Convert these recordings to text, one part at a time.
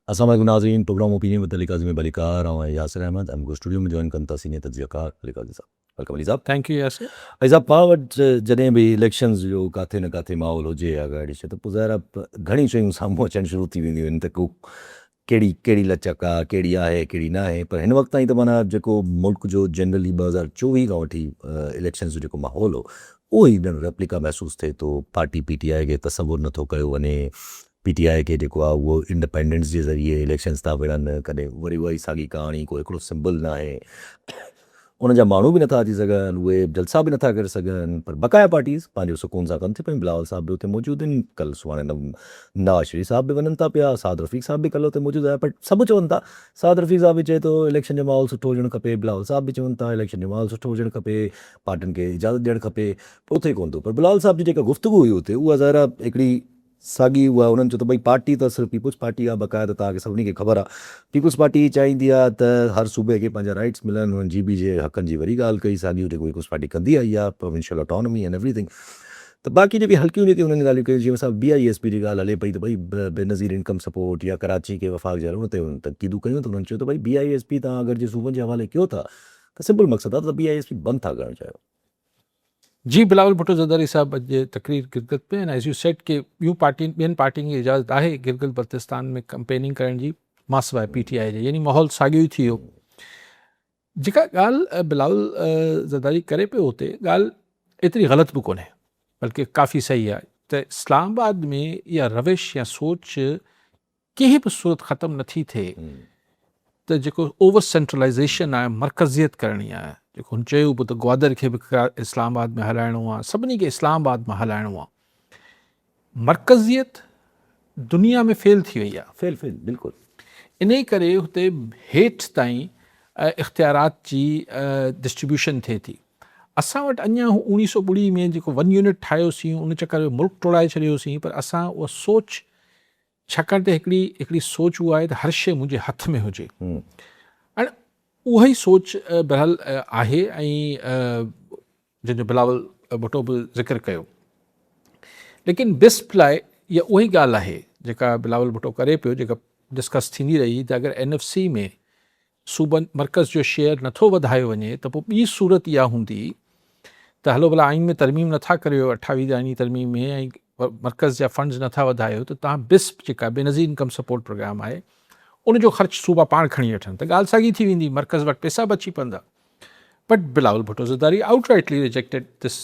अस्सलाम वालेकुम नाज़रीन, program opinion with Ali Kazim Balikar और यासिर अहमद हमको स्टूडियो में जॉइन कंता सीनियर तज्ज़ियाकार अली काज़ी साहब। वेलकम अली साहब। Thank you Yasir. अली साहब पाण वटि जॾहिं बि इलेक्शन्स जो किथे न किथे माहौल हुजे या अॻाड़ी शइ त पोइ ज़ाहिर घणी शयूं साम्हूं अचणु शुरू थी वेंदियूं आहिनि त को कहिड़ी कहिड़ी लचक आहे, कहिड़ी आहे, कहिड़ी न आहे। पर हिन वक़्त ताईं त माना जेको मुल्क जो जनरली 2024 खां वठी इलेक्शन्स जो जेको माहौल हो उहो ई ॼण रेप्लिका महसूसु थिए थो। पार्टी PTI खे तसवुरु नथो कयो वञे, PTI खे जेको आहे उहो इंडिपेंडेंस जे ज़रिए इलेक्शन्स था विढ़नि, कॾहिं वरी उहा ई साॻी कहाणी, को हिकिड़ो सिंबल न आहे, उन जा माण्हू बि नथा अची सघनि, उहे जलसा बि नथा करे सघनि। पर बक़ाया पार्टीज़ पंहिंजो सुकून सां कनि थी पियूं। बिलावल साहब बि हुते मौजूदु आहिनि, कल्ह सुभाणे नवाज़ शरीफ़ साहब बि वञनि था पिया, साद रफ़ीक़ साहब बि कल्ह हुते मौजूदु आहे। पर सभु चवनि था, साद रफ़ीक़ साहब बि चए थो इलेक्शन जो माहौल सुठो हुजणु खपे, बिलावल साहब बि चवनि था इलेक्शन जो माहौल सुठो हुजणु खपे, पार्टियुनि खे इजाज़त ॾियणु खपे, पर उथे कोन थो। पर बिलावल साहब जी जेका गुफ़्तगू हुई हुते उहा ज़ाहिर हिकिड़ी साॻी उहा उन्हनि चयो त भई पार्टी त सिर्फ़ु पीपुल्स पार्टी आहे, बक़ाइदा तव्हांखे सभिनी खे ख़बर आहे पीपुल्स पार्टी चाहींदी आहे त हर सूबे खे पंहिंजा राइट्स मिलनि, उन्हनि GB जे हक़नि जी वरी ॻाल्हि कई, साॻी जेको पीपुल्स पार्टी कंदी आई आहे, प्रोविंशियल ऑटोनॉमी एंड एवरीथिंग। त बाक़ी जेकी हल्कियूं जेकी उन्हनि ॻाल्हियूं कयूं, जीअं असां BISP जी ॻाल्हि हले पई त भई बेनज़ीर इनकम सपोर्ट या कराची खे वफ़ाक़ जे हुन ते तनक़ीदूं कयूं त उन्हनि चयो त भई BISP तव्हां अगरि जे सूबनि जे हवाले कयो था त सिंपल मक़सदु आहे त BISP बंदि था करणु चाहियो। जी, बिलावल भुट्टो ज़रदारी साहब अॼु तकरीर गिलगित में एज़ यू सेट के ॿियूं ॿियनि पार्टियुनि खे इजाज़त आहे गिलगित बल्तिस्तान में कंपेनिंग करण जी मासवाइ PTI जे, यानी माहौल साॻियो ई थी वियो। जेका ॻाल्हि बिलावल ज़रदारी करे पियो हुते, ॻाल्हि एतिरी ग़लति बि कोन्हे, बल्कि काफ़ी सही आहे त इस्लामाबाद में इहा रविश या सोच कंहिं बि सूरत ख़तमु नथी थिए त जेको ओवर सेंट्रलाइज़ेशन आहे, मरकज़ियत करणी आहे, जेको हुन चयो बि त ग्वादर खे बि इस्लामाबाद में हलाइणो आहे, सभिनी खे इस्लामाबाद में हलाइणो आहे। मरकज़ियत दुनिया में फेल थी वई आहे, फेल बिल्कुलु। इन करे हुते हेठि ताईं इख़्तियारात जी डिस्ट्रीब्यूशन थिए थी। असां वटि अञा 1980 में जेको 1 यूनिट ठाहियोसीं, उन चकर में मुल्क टोड़ाए छॾियोसीं, पर असां उहा सोच, छाकाणि त हिकिड़ी सोच उहा आहे त हर शइ मुंहिंजे हथ में हुजे, ऐं उहा ई सोच बहरहाल आहे। ऐं जंहिंजो बिलावल भुट्टो बि ज़िक्र कयो, लेकिन बिस्प लाइ इहा उहा ई ॻाल्हि आहे जेका बिलावल भुट्टो करे पियो, जेका डिस्कस थींदी रही त अगरि NFC में सूबनि मर्कज़ जो शेयर नथो वधायो वञे त पोइ ॿी सूरत इहा हूंदी त हलो भला आइन में तरमीम नथा करियो, 28 आइनी तरमीम में, ऐं मर्कज़ जा फंड्स नथा वधायो, त तव्हां बिस्प जेका बेनज़ीर इनकम सपोर्ट प्रोग्राम आहे उनजो ख़र्च सूबा पाण खणी वठनि त ॻाल्हि साॻी थी वेंदी, मर्कज़ वटि पैसा बची पवंदा। But Bilawal Bhutto Zardari outrightly rejected this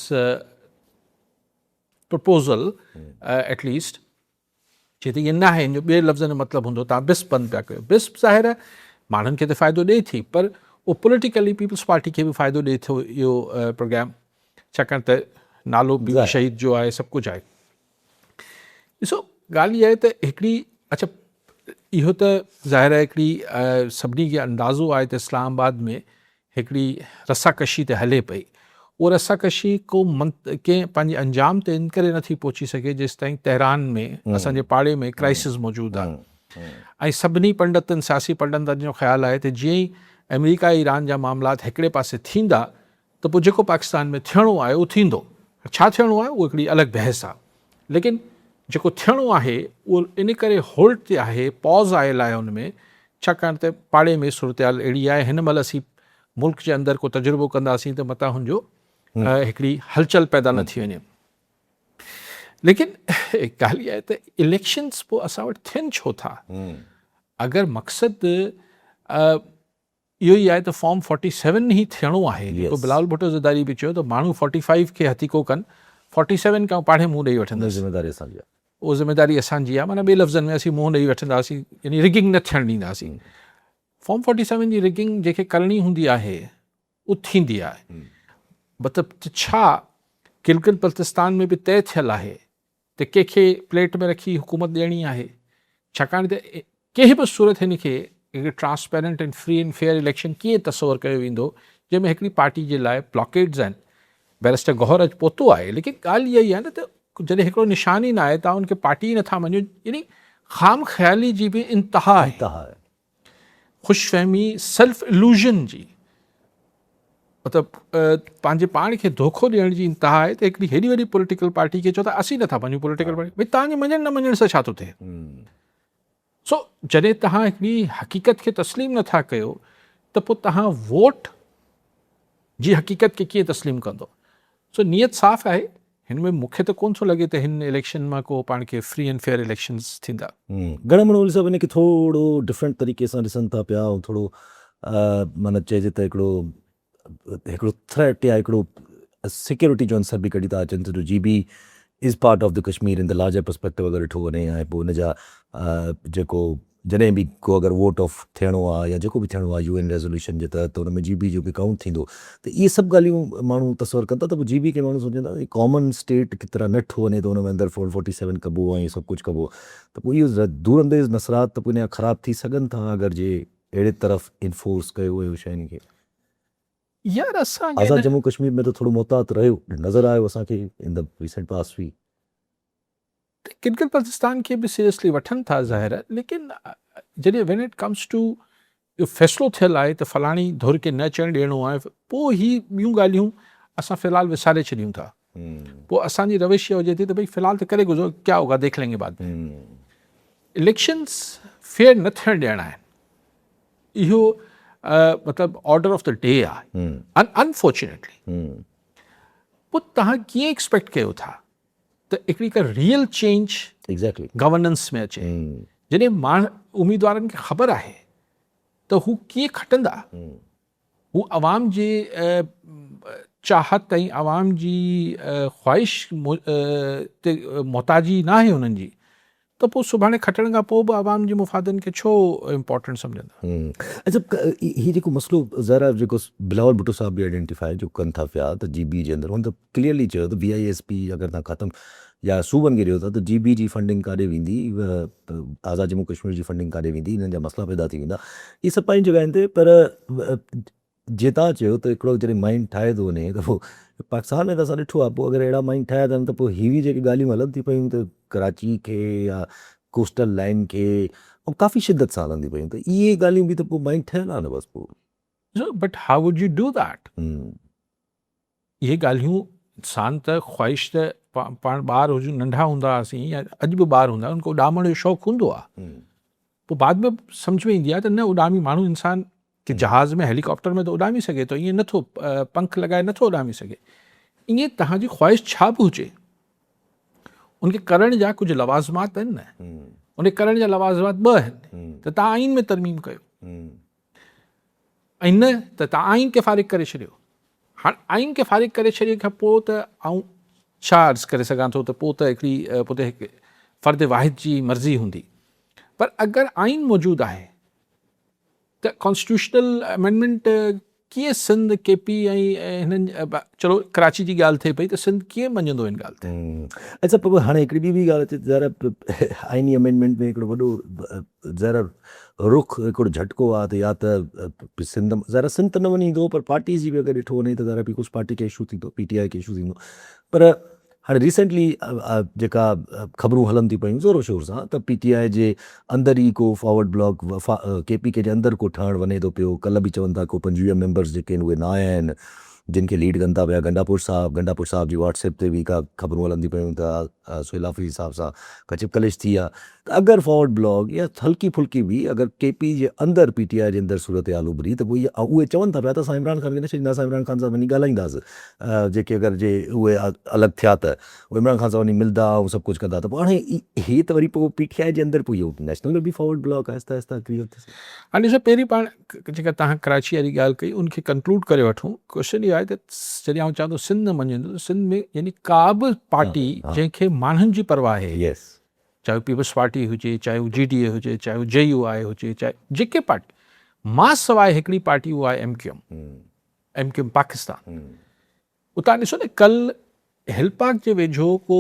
proposal, at least चए त इहे न आहे, हिन जो ॿिए लफ़्ज़नि जो मतिलबु हूंदो तव्हां बिस्प बंदि पिया कयो। बिस्प ज़ाहिर आहे माण्हुनि खे त फ़ाइदो ॾिए थी, पर उहो पॉलिटिकली पीपुल्स पार्टी खे बि फ़ाइदो ॾिए थो इहो प्रोग्राम, छाकाणि त नालो बि शहीद जो आहे, सभु कुझु आहे। ॾिसो ॻाल्हि इहा आहे त हिकिड़ी, अच्छा इहो त ज़ाहिर आहे हिकिड़ी सभिनी खे अंदाज़ो आहे त इस्लामाबाद में हिकिड़ी रसाकशी ते हले पई। उहा रसाकशी कंहिं पंहिंजे अंजाम ते इन करे नथी पहुची सघे जेसि ताईं तेहरान में असांजे पाड़े में क्राइसिस मौजूदु आहे। ऐं सभिनी पंडितनि, सियासी पंडितनि जो ख़्यालु आहे त जीअं ई अमेरिका ईरान जा मामलात हिकिड़े पासे थींदा त पोइ जेको पाकिस्तान में थियणो आहे उहो थींदो। छा थियणो आहे उहो हिकिड़ी अलॻि बहस आहे, लेकिन जेको थियणो आहे उहो इन करे होल्ड ते आहे, पॉज़ आयल आहे हुन में, छाकाणि त पाड़े में सूरतहाल अहिड़ी आहे। हिन महिल असीं मुल्क जे अंदरि को तजुर्बो कंदासीं त मतां हुनजो हिकिड़ी हलचल पैदा न थी वञे। लेकिन ॻाल्हि इहा आहे त इलेक्शन्स पोइ असां वटि थियनि छो था? अगरि मक़सदु इहो ई आहे त फॉर्म 47 ई थियणो आहे, जेको बिलावल भुट्टो ज़रदारी बि चयो त माण्हू 45 खे हथीको कनि, 47 खां पाणे मुंहुं ॾेई वठंदासीं, ज़िम्मेदारी असांजी आहे, उहा ज़िम्मेदारी असांजी आहे। माना ॿिए लफ़्ज़नि में असीं मुंहुं ॾेई वठंदासीं, यानी रिगिंग न थियणु ॾींदासीं। फॉर्म 47 जी रिगिंग जेके करणी हूंदी आहे उहा थींदी आहे। मतिलबु छा गिलगित बल्तिस्तान में बि तइ थियलु आहे त कंहिंखे प्लेट में रखी हुकूमत ॾियणी आहे, छाकाणि त कंहिं बि सूरत हिन खे हिकिड़े transparent and free and fair election कीअं तसवुरु कयो वेंदो जंहिंमें हिकिड़ी पार्टी जे लाइ ब्लॉकेड्स आहिनि। बैरिस्टर गौहर अॼु पहुतो आहे, लेकिन ॻाल्हि इहा ई आहे न त जॾहिं हिकिड़ो निशान ई न आहे, तव्हां उनखे पार्टी नथा मञो, यानी ख़ाम ख़्याली जी बि इंतिहा आहे, ख़ुशफ़हमी, सेल्फ इल्यूजन जी, मतिलबु पंहिंजे पाण खे धोखो ॾियण जी इंतिहा आहे। त हिकिड़ी हेॾी वॾी पॉलिटिकल पार्टी खे चओ था असीं नथा मञूं पॉलिटिकल पार्टी, भई तव्हांजे मञण न मञण सां छा थो थिए? सो जॾहिं तव्हां हिकिड़ी हक़ीक़त खे तस्लीम नथा कयो त पोइ तव्हां वोट जी हक़ीक़त खे कीअं तस्लीम कंदो? सो नियत साफ़ आहे हिन में। मूंखे त कोन थो लॻे त हिन इलेक्शन मां को पाण खे फ्री एंड फेयर इलेक्शन्स थींदा। घणा माण्हू सभु हिन खे थोरो डिफरेंट तरीक़े सां ॾिसनि था पिया ऐं थोरो माना चइजे त हिकिड़ो थ्रेट या हिकिड़ो सिक्योरिटी जो आंसर बि कढी था अचनि त G B is part of the Kashmir in the larger perspective अगरि ॾिठो वञे। ऐं पोइ हुनजा जेको जॾहिं बि को अगरि वोट ऑफ थियणो आहे या जेको बि थियणो आहे UN रेज़ोल्यूशन जे तहत त हुन में जी बी जो बि काउंट थींदो। त इहे सभु ॻाल्हियूं माण्हू तसवर कनि था त पोइ जी बी खे माण्हू सोचींदा कॉमन स्टेट की तरह न ठो वञे त हुन में अंदरि 47 कबो ऐं सभु कुझु कबो त पोइ इहो दूरंदेज़ नसरात त पोइ इन जा ख़राब थी सघनि था अगरि जे अहिड़े तरफ़ इन्फोर्स कयो वियो शयुनि खे। यार असांखे आज़ाद जम्मू कश्मीर में त थोरो मोहतात रहियो नज़र आयो असांखे इन द रिसेंट पास्ट बि। गिलगित बल्तिस्तान खे बि सीरियसली वठनि था ज़ाहिर आहे, लेकिन जॾहिं व्हेन इट कम्स टू फ़ैसिलो थियल आहे त फलाणी धुर खे न चढ़णु ॾियणो आहे, पोइ ही ॿियूं ॻाल्हियूं असां फ़िलहाल विसारे छॾियूं था। पोइ असांजी रविश हुजे थी त भई फ़िलहाल त करे गुज़रो, क्या होगा देख लेंगे बाद में। इलेक्शन्स फेयर न थियणु ॾियणा आहिनि, इहो मतिलबु ऑर्डर ऑफ द डे आहे अनफॉर्चुनेटली। पोइ तव्हां कीअं एक्सपेक्ट कयो था त हिकिड़ी का रियल चेंज एग्ज़ैक्टली गवर्नेंस में अचे जॾहिं उम्मीदवारनि खे ख़बर आहे त हू कीअं खटंदा, हू अवाम जे चाहत ऐं अवाम जी ख़्वाहिश ते मोहताजी न आहे हुननि जी, त पोइ सुभाणे खटण खां पोइ बि अवाम जे मुफ़ादनि खे छो इम्पोर्टेंट सम्झंदा? अच्छा हीउ जेको मसइलो ज़रा जेको बिलावल भुट्टो साहब बि आइडेंटिफाई जो कनि था पिया त जी बी जे अंदरि हुन त क्लियरली चयो त BISP अगरि तव्हां ख़तमु या सूबनि खे ॾियो था त जी बी जी फंडिंग काॾे वेंदी, आज़ाद जम्मू कश्मीर जी फंडिंग काॾे वेंदी, हिननि जा मसइला पैदा थी वेंदा। इहे सभु पंहिंजी जॻहियुनि ते, पर जीअं तव्हां चयो त हिकिड़ो जॾहिं माइंड ठाहे थो वञे त पोइ पाकिस्तान में त असां ॾिठो आहे पोइ अगरि अहिड़ा माइंड ठाहिया अथनि त पोइ हीअ जेके ॻाल्हियूं हलनि थी पियूं त कराची खे या कोस्टल लाइन खे ऐं काफ़ी शिदत सां हलंदी पियूं, त इहे ॻाल्हियूं बि त पोइ माइंड ठहियल आहे न बसि पोइ। But how would U do that? इहे ॻाल्हियूं इंसान त ख़्वाहिश त पाण ॿार हुजूं, नंढा हूंदा हुआसीं या अॼु बि ॿार हूंदा उनको उॾामण जो शौक़ु हूंदो आहे। पोइ बाद में सम्झ में ईंदी आहे त न उॾामी माण्हू इंसान की जहाज़ में हेलीकॉप्टर में त उॾामी सघे थो, ईअं नथो पंख लॻाए नथो उॾामी सघे। ईअं तव्हांजी ख़्वाहिश छा बि हुजे उनखे करण जा कुझु लवाज़मात आहिनि न, उन करण जा लवाज़मात ॿ आहिनि त तव्हां आइन में तरमीम कयो ऐं न त तव्हां आइन खे फ़ारिग करे छॾियो। हाणे आइन खे फ़ारिग करे छॾण खां पोइ त आऊं छा अर्ज़ु करे सघां थो त पोइ त हिकिड़ी पोइ त हिकु फ़र्द वाहिद जी मर्ज़ी हूंदी। पर अगरि आइन मौजूदु आहे त कॉन्स्टिट्यूशनल अमेंडमेंट कीअं सिंध KP ऐं हिननि चलो कराची जी ॻाल्हि थिए पई त सिंध कीअं मञंदो हिन ॻाल्हि ते? अच्छा पोइ हाणे हिकिड़ी ॿी ॻाल्हि अचे ज़रा आइनी अमेंडमेंट में हिकिड़ो वॾो ज़रा रुख हिकिड़ो झटको आहे त या त सिंध ज़रा सिंध त न वञी ईंदो, पर पार्टीज़ जी बि अगरि ॾिठो वञे त ज़रा पीपुल्स पार्टी खे इशू थींदो, PTI खे इशू थींदो। पर हाणे रिसेंटली जेका ख़बरूं हलनि थी पियूं ज़ोरो शोर सां त PTI जे अंदरि ई को फॉर्वर्ड ब्लॉक KP जे अंदरि को ठहणु वञे थो पियो। कल्ह बि चवनि था को 25 मेंबर्स जेके आहिनि उहे न आया आहिनि जिन खे लीड कनि था पिया। गंडापुर साहब जी WhatsApp ते बि का ख़बरूं हलनि थी पियूं त सुहेल हाफ़िज़ साहब सां का चिपकलिश थी आहे। त अगरि फॉर्वर्ड ब्लॉक या हल्की फुल्की बि अगरि KP जे अंदरि PTI जे अंदरि सूरत हाल उभरी त पोइ उहे चवनि था पिया त असां इमरान ख़ान खे न छॾींदासीं, इमरान ख़ान सां वञी ॻाल्हाईंदासीं। जेके अगरि जे उहे अलॻि थिया त उहे इमरान ख़ान सां वञी मिलंदा ऐं सभु कुझु कंदा। त पोइ हाणे इहे त वरी पोइ PTI जे अंदरि पोइ इहो नेशनल में बि forward block Aahista Aahista clear थिए। हाणे ॾिसो पहिरीं पाण जेका तव्हां कराची वारी ॻाल्हि कई उनखे कंक्लूड करे वठूं। क्वेश्चन इहो आहे त जॾहिं आउं चवां थो सिंध न मञंदो त सिंध में यानी का बि पार्टी जंहिंखे माण्हुनि जी परवाह आहे, चाहे पीपल्स पार्टी हुजे, चाहे हू GDA हुजे, चाहे हू JUI हुजे, चाहे जेके पार्टी, मां सवाइ हिकिड़ी पार्टी उहा आहे MQM पाकिस्तान। उतां ॾिसो न कल हिल पार्क जे वेझो को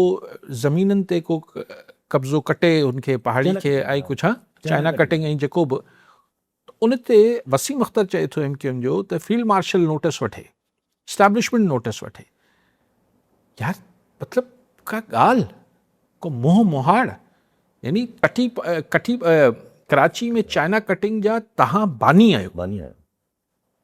ज़मीननि ते को कब्ज़ो कटे उनखे पहाड़ी खे ऐं कुझु चाइना कटिंग ऐं जेको बि उन ते वसीम अख्तर चए थो MQM जो त फील्ड मार्शल नोटिस वठे, स्टैब्लिशमेंट नोटिस वठे। यार मतिलबु का ॻाल्हि को मोह मोहाड़, यानी कराची में चाइना कटिंग जा तव्हां बानी आहियो।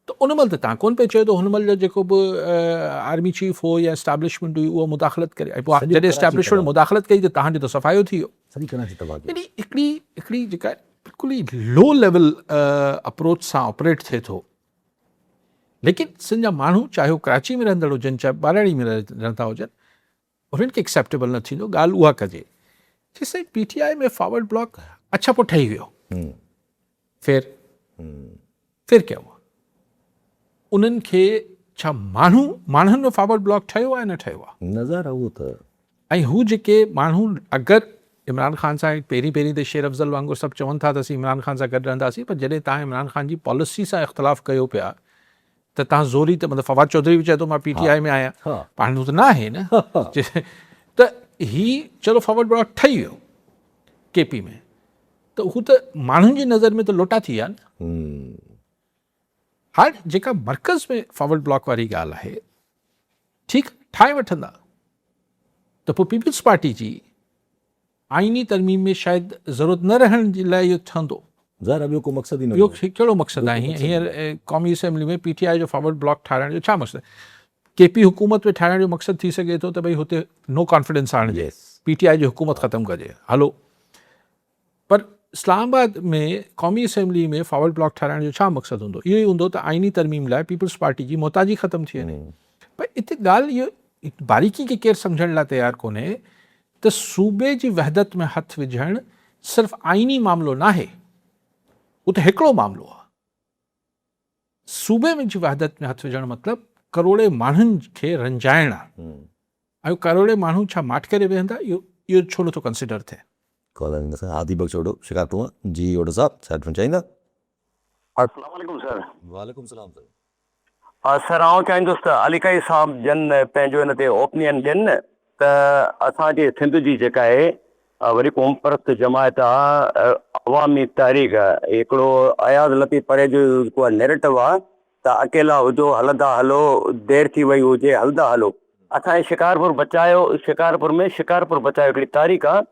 त उन महिल त तव्हां कोन पिया चयो त हुन महिल जो जेको बि आर्मी चीफ हो या एस्टैब्लिशमेंट हुई उहा मुदाख़लत करे, ऐं पोइ जॾहिं एस्टैब्लिशमेंट मुदाख़लत कई त तव्हांजो त सफ़ायो थी वियो। सॼी कराची तबाह कई। यानी हिकिड़ी जेका बिल्कुलु ई लो लेवल अप्रोच सां ऑपरेट थिए थो। लेकिन सिंध जा माण्हू चाहे उहे कराची में रहंदड़ हुजनि चाहे बाराड़ी में रहंदा हुजनि, उन्हनि खे एक्सेप्टेबल न थींदो। ॻाल्हि उहा कजे जेसिताईं PTI में फॉरवर्ड ब्लॉक अच्छा पोइ ठही वियो, फिर क्या हुआ? उन्हनि खे छा माण्हुनि में फॉरवर्ड ब्लॉक ठहियो आहे न ठहियो आहे? नज़र उहो त ऐं हू जेके माण्हू अगरि इमरान ख़ान सां पहिरीं त शेर अफ़ज़ल वांगुरु सभु चवनि था त असीं इमरान ख़ान सां गॾु रहंदासीं, पर जॾहिं तव्हां इमरान ख़ान जी पॉलिसी सां इख़्तिलाफ़ कयो पिया त तव्हां ज़ोरी त मतिलबु फवाद चौधरी बि चए थो मां PTI में आहियां, पाण त न आहे न। त ही चलो फॉरवर्ड ब्लॉक ठही वियो KP में, त हू त माण्हुनि जी नज़र में त लोटा थी विया न। हाणे जेका मर्कज़ में फॉरवर्ड ब्लॉक वारी ॻाल्हि आहे, ठीकु ठाहे वठंदा त पोइ पीपल्स पार्टी जी आइनी तरमीम में शायदि ज़रूरत न रहण जे लाइ इहो ठहंदो। ज़ाहिर ॿियो को मक़सदु ई न ॿियो कहिड़ो मक़सदु आहे? हींअर क़ौमी असेंबली में PTI जो फॉरवर्ड ब्लॉक ठाहिराइण जो छा मक़सदु? KP हुकूमत में ठाहिराइण जो मक़सदु थी सघे थो त भई हुते नो कॉन्फिडेंस आणिजे, PTI जी हुकूमत ख़तमु कजे, हलो। पर इस्लामाबाद में क़ौमी असेंबली में फॉरवर्ड ब्लॉक ठाहिराइण जो छा मक़सदु हूंदो? इहो ई हूंदो त आइनी तरमीम लाइ पीपल्स पार्टी जी मोहताजी ख़तमु थी वञे। पर हिते ॻाल्हि इहो बारीकी खे केरु सम्झण लाइ तयारु कोन्हे त सूबे जी वहदत में हथु विझणु सिर्फ़ु आइनी मामिलो न आहे, उहो त हिकिड़ो मामिलो आहे। सूबे में जी वहदत में हथु विझणु मतिलबु करोड़े माण्हुनि खे रंजाइण आहे, ऐं करोड़े माण्हू छा माठ करे वेहंदा, इहो छो नथो कंसिडर थिए? कॉलर आदि बख्श ओडो शिकारपुर जी ओडो साहब साइड में चाहिंदा। अस्सलाम वालेकुम सर। वालेकुम सलाम सर। सर आउं चाहींदुसि त अलीकाई साहब जन पंहिंजो हिन ते ओपिनियन ॾियनि त असांजे सिंध जी जेका आहे वरी क़ौम परस्त जमायत आहे, अवामी तहरीक हिकिड़ो अयाज़ लतीफ़ परे जो जेको नैरेटिव आहे त अकेला हुजो हलंदा हलो, देरि थी वई हुजे हलंदा हलो। असांजे शिकारपुर बचायो, शिकारपुर में शिकारपुर बचायो हिकिड़ी तारीख़ आहे,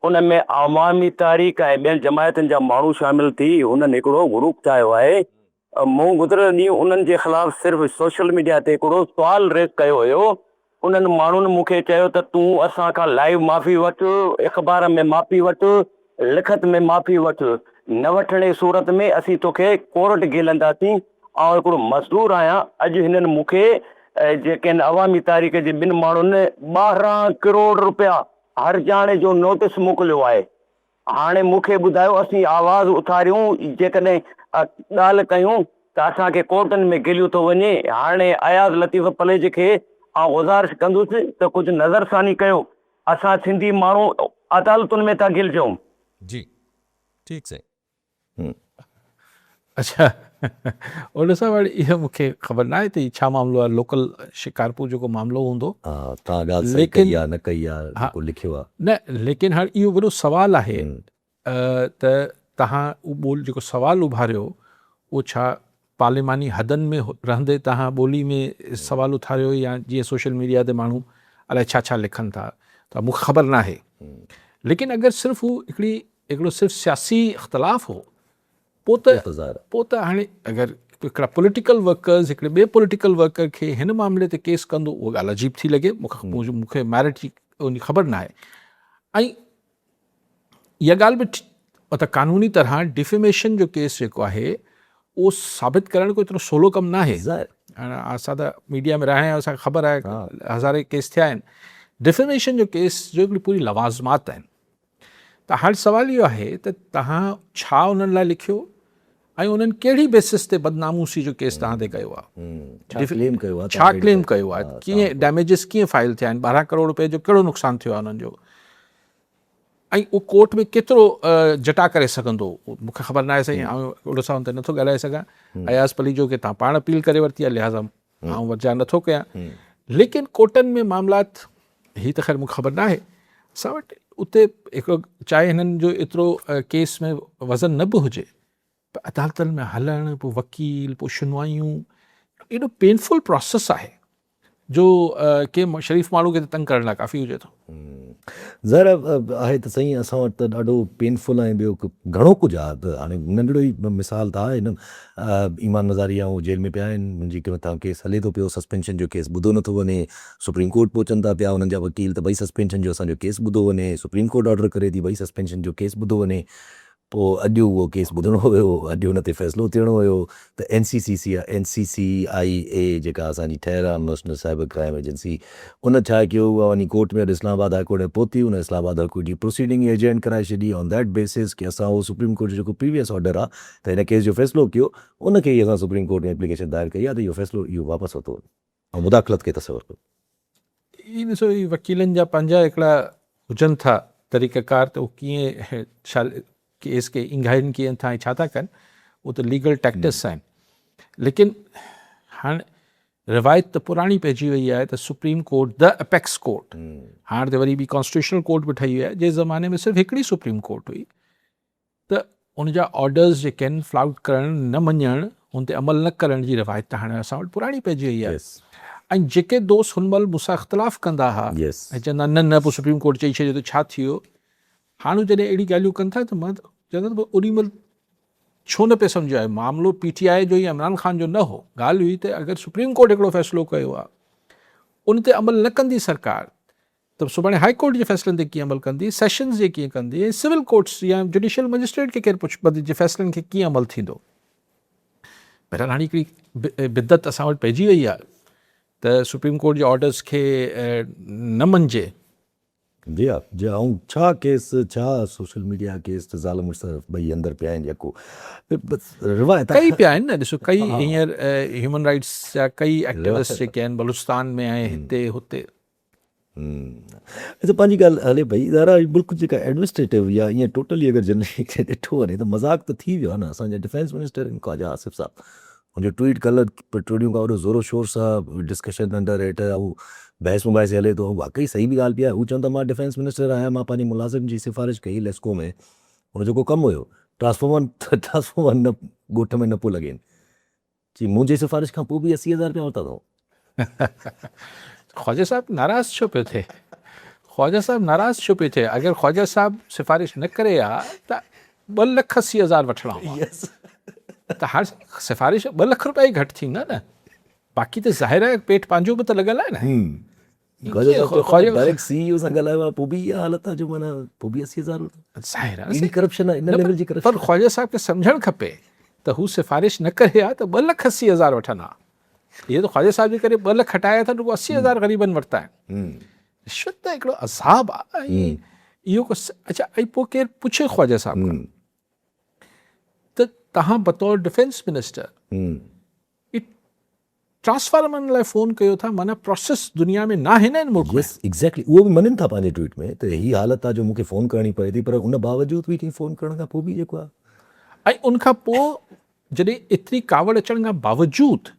उन में अवामी तारीख़ ऐं ॿियनि जमायतुनि जा माण्हू शामिल थी उन्हनि हिकिड़ो ग्रुप ठाहियो आहे। मूं गुज़िरियल ॾींहुं उन्हनि जे ख़िलाफ़ु सिर्फ़ु सोशल मीडिया ते हिकिड़ो सुवाल रेज़ कयो हुयो। उन्हनि माण्हुनि मूंखे चयो त तूं असां खां लाइव माफ़ी वठि, अख़बार में माफ़ी वठि, लिखत में माफ़ी वठि, न वठण जी सूरत में असीं तोखे कोर्ट ॻेलंदासीं। ऐं हिकिड़ो मज़दूर आहियां, अॼु हिननि मूंखे जेके आहिनि अवामी तारीख़ जे ॿिनि माण्हुनि 12 करोड़ रुपया हर्जाणे जो नोटिस मोकिलियो आहे। हाणे मूंखे ॿुधायो, असीं आवाज़ उथारियूं, जेकॾहिं ॻाल्हि कयूं त असांखे कोर्टनि में गिलियो थो वञे। हाणे अयाज़ लतीफ़ पलेज खे आउं गुज़ारिश कंदुसि त कुझु नज़रसानी कयो, असां सिंधी माण्हू अदालतुनि में था गिलजूं। जी ठीक से। अच्छा ओॾो सां वरी इहो मूंखे ख़बर न आहे त हीउ छा मामिलो आहे, लोकल शिकारपुर जेको मामिलो हूंदो। तव्हां ॻाल्हि सही कई आहे न कई आहे, जेको लिखियो आहे न, लेकिन हाणे इहो वॾो सुवालु आहे त तव्हां उहो जेको सुवालु उभारियो उहो छा पार्लिमानी हदनि में रहंदे तव्हां ॿोली में सुवालु उथारियो या जीअं सोशल मीडिया ते माण्हू अलाए छा छा लिखनि था, त मूंखे ख़बर न आहे। लेकिन अगरि सिर्फ़ु हू हिकिड़ो सिर्फ़ु सियासी इख़्तिलाफ़ हो, पोइ त हाणे अगरि हिकिड़ा पॉलिटिकल वर्कर्स हिकिड़े ॿिए पॉलिटिकल वर्कर खे हिन मामले ते केस कंदो, उहा ॻाल्हि अजीब थी लॻे। मूंखे मैरिट जी उन ख़बर न आहे। ऐं इहा ॻाल्हि बि त कानूनी तरह डिफेमेशन जो केस जेको आहे उहो साबित करण को एतिरो सवलो कमु न आहे। हाणे असां त मीडिया में रहिया आहियूं, असांखे ख़बर आहे हज़ारे केस थिया आहिनि। डिफेमेशन जो केस जो हिकिड़ी पूरी लवाज़मात आहिनि। त हाणे सुवालु इहो आहे त तव्हां छा उन्हनि लाइ लिखियो ऐं उन्हनि कहिड़ी बेसिस ते बदनामूसी जो केस तव्हां ते कयो आहे, छा क्लेम कयो आहे, कीअं डैमेजिस कीअं फाइल थिया आहिनि, 12 करोड़ रुपए जो कहिड़ो नुक़सानु थियो आहे उन्हनि जो, ऐं उहो कोर्ट में केतिरो जटा करे सघंदो, मूंखे ख़बर न आहे साईं। ऐं ओॾो सां ते नथो ॻाल्हाए सघां। अयाज़ पली जो की तव्हां पाण अपील करे वरिती आहे, लिहाज़ा आउं वजा नथो कयां। लेकिन कोर्टनि में मामलात ही त ख़ैर मूंखे ख़बर न आहे। असां वटि उते हिकिड़ो चाहे हिननि जो एतिरो केस में वज़न न बि हुजे, पर अदालतुनि में हलणु, पोइ वकील, पोइ शुनवायूं, एॾो पेनफुल प्रोसेस आहे जो के शरीफ़ माण्हू खे तंग करण लाइ काफ़ी हुजे थो। ज़रा आहे त सही, असां वटि त ॾाढो पेनफुल ऐं ॿियो घणो कुझु आहे। त हाणे नंढिड़ो ई मिसाल त आहे हिन, ईमान मज़ारी ऐं जेल में पिया आहिनि, मुंहिंजी के मथां केस हले थो पियो, सस्पेंशन जो केस ॿुधो नथो वञे, सुप्रीम कोर्ट पहुचनि था पिया उन्हनि जा वकील त भई सस्पेंशन जो असांजो केस ॿुधो वञे, सुप्रीम कोर्ट ऑर्डर करे थी भई सस्पेंशन जो केस ॿुधो वञे। पोइ अॼु उहो केस ॿुधणो हुयो, अॼु हुन ते फ़ैसिलो थियणो हुयो त NCCIA जेका असांजी ठहियल आहे नेशनल साइबर क्राइम एजेंसी, उन छा कयो, उहा वञी कोर्ट में इस्लामाबाद हाई कोर्ट में पहुती, उन इस्लामाबाद हाई कोर्ट जी प्रोसीडिंग एजेंट कराए छॾी ऑन दैट बेसिस कि असां उहो सुप्रीम कोर्ट जो जेको प्रीवियस ऑर्डर आहे त हिन केस जो फ़ैसिलो कयो, उनखे ई असां सुप्रीम कोर्ट में एप्लीकेशन दायर कई आहे त इहो फ़ैसिलो इहो वापसि वरितो ऐं मुदाख़लत खे तसवुरु कयो। ई ॾिसो, ई वकीलनि जा पंहिंजा हिकिड़ा हुजनि था तरीक़ाकार, त उहो कीअं छा केस खे इंगाइनि कीअं था ऐं छा था कनि, उहो त लीगल टैक्टिक्स आहिनि। लेकिन हाणे रिवायत त पुराणी पइजी वई आहे त supreme court the apex court, हाणे त वरी बि कॉन्स्टिट्यूशनल कोर्ट बि ठही वियो आहे। जे ज़माने में सिर्फ़ु हिकिड़ी सुप्रीम कोर्ट हुई, त उनजा ऑर्डर्स जेके आहिनि फ्लाउट करणु, न मञणु, उन ते अमल न करण जी रिवायत त हाणे असां वटि पुराणी पइजी वई आहे। ऐं जेके दोस्त हुन महिल मूंसां इख़्तिलाफ़ कंदा हुआ ऐं चवंदा न न पोइ सुप्रीम कोर्ट चई छॾियो त छा थियो, हाणे जॾहिं अहिड़ी ॻाल्हियूं कनि था त मां चवंदुमि ओॾी महिल छो न पियो सम्झो आहे, मामिलो PTI जो या इमरान ख़ान जो न हो, ॻाल्हि हुई त अगरि सुप्रीम कोर्ट हिकिड़ो फ़ैसिलो कयो आहे, उन ते अमल न कंदी सरकार, त सुभाणे हाई कोर्ट जे फ़ैसिलनि ते कीअं अमल कंदी, सेशन्स जे कीअं कंदी, ऐं सिविल कोर्ट्स या जुडिशियल मजिस्ट्रेट खे केरु पुछे जे फ़ैसिलनि खे कीअं अमल थींदो। बहरहाल हाणे हिकिड़ी बिदत असां वटि पइजी वई आहे त सुप्रीम कोर्ट जे ऑर्डर्स खे न मञिजे। जी हा, जी हा। ऐं छा केस, छा सोशल मीडिया केस त ज़ाल मुड़ुस ॿई अंदरि पिया आहिनि, जेको रिवायत कई पिया आहिनि न। ॾिसो, कई हींअर ह्यूमन राइट्स जा कई एक्टिविस्ट जेके आहिनि बलूचिस्तान में ऐं हिते हुते। त पंहिंजी ॻाल्हि हले भई, ज़रा मुल्क जेका एडमिनिस्ट्रेटिव या ईअं टोटली अगरि जनरली ॾिठो वञे त मज़ाक त थी वियो आहे न। असांजा डिफेंस मिनिस्टर आहिनि ख्वाजा आसिफ साहब, हुनजो ट्वीट कल्ह पेट्रोलियम खां वॾो ज़ोरो शोर सां डिस्कशन अंडर हेठि ऐं बहस मुबाहिस हले थो। वाकई सही बि ॻाल्हि बि आहे। हू चवनि था मां डिफेंस मिनिस्टर आहियां, मां पंहिंजे मुलाज़िम जी सिफ़ारिश कई लेस्को में, हुन जेको कमु हुयो ट्रांसफॉर्मर न ॻोठ में न पियो लॻेनि, चई मुंहिंजी सिफ़ारिश खां पोइ बि 80,000 रुपया वरिता अथऊं। ख्वाजा साहब नाराज़ छो पियो थिए? ख्वाजा साहब नाराज़ छो पियो थिए? अगरि ख्वाजा साहब सिफ़ारिश न करे हा त 2,80,000 वठिणा हुआ, त हाणे सिफ़ारिश 2 लख रुपया ई घटि थींदा न। बाक़ी त ज़ाहिर आहे पेट पंहिंजो बि त लॻल आहे न। डायरेक्ट CEO सां ॻाल्हायो आहे, पोइ बि इहा हालत आहे जो माना पोइ बि 80,000 ज़ाहिर आहे। करप्शन आहे, इन लेवल जी करप्शन। पर ख्वाजा साहब खे सम्झणु खपे त हू सिफ़ारिश न करे हा त 2,80,000 वठंदा। इहे त ख्वाजा साहब जे करे 2 लख हटाया अथनि, रुॻो 80,000 ग़रीबनि वरिता आहिनि। रिश्वत त हिकिड़ो अज़ाब आहे। इहो अच्छा, ऐं पोइ केरु पुछे ख्वाजा साहब खां त तव्हां बतौर डिफेंस मिनिस्टर ट्रांसफार्मर लाइ फ़ोन कयो था, माना प्रोसेस दुनिया में न आहे न हिन मुल्क में। एग्जैक्टली, उहो बि मञनि था पंहिंजे ट्वीट में त हीअ हालत आहे जो मूंखे फ़ोन करणी पए थी, पर उन बावजूदि बि फ़ोन करण खां पोइ बि जेको आहे, ऐं उनखां पोइ जॾहिं एतिरी कावड़ अचण खां बावजूदि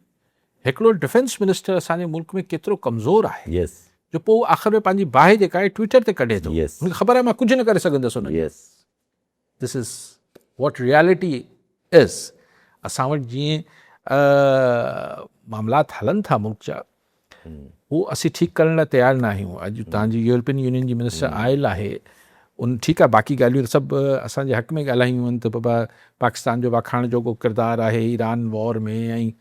हिकिड़ो डिफेंस मिनिस्टर असांजे मुल्क में केतिरो कमज़ोर आहे, जो पोइ आख़िर में पंहिंजी बाहि जेका आहे ट्विटर ते कढे थो, मूंखे ख़बर आहे मां कुझु न करे सघंदुसि हुन। This is what reality is. असां वटि जीअं मामलात हलन था मुल्क जा, वो असीं ठीक करण लाइ तैयार न आहियूं। अॼु तव्हांजी यूरोपियन यूनियन जी मिनिस्टर आयल आहे, उन ठीकु आहे, बाक़ी ॻाल्हियूं सभु असांजे हक़ में ॻाल्हायूं आहिनि त बाबा पाकिस्तान जो वाखाण जोॻो किरदारु आहे ईरान वॉर में, ऐं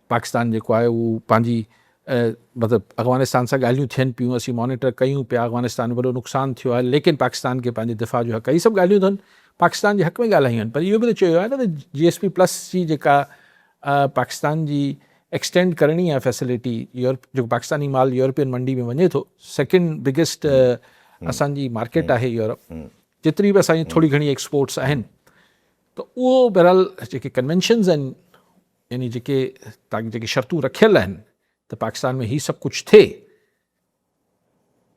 पाकिस्तान जेको आहे उहो पंहिंजी मतिलबु अफ़गानिस्तान सां ॻाल्हियूं थियनि पियूं, असीं मॉनिटर कयूं पिया, अफ़गानिस्तान में वॾो नुक़सानु थियो आहे, लेकिन पाकिस्तान खे पंहिंजे दिफ़ा जो हक़, इहे सभु ॻाल्हियूं अथनि पाकिस्तान जे हक़ में ॻाल्हायूं आहिनि। पर इहो बि त चयो आहे न त GSP+ जी जेका पाकिस्तान जी एक्सटेंड करणी आहे फैसिलिटी, यूरोप जेको पाकिस्तानी माल यूरोपियन मंडी में वञे थो, सेकेंड बिगेस्ट असांजी मार्केट आहे यूरोप, जेतिरी बि असांजी थोरी घणी एक्सपोर्ट्स आहिनि, त उहो बहरहाल जेके कन्वेंशन्स आहिनि, यानी जेके तव्हांखे जेके शर्तूं रखियल आहिनि त पाकिस्तान में हीउ सभु कुझु थिए,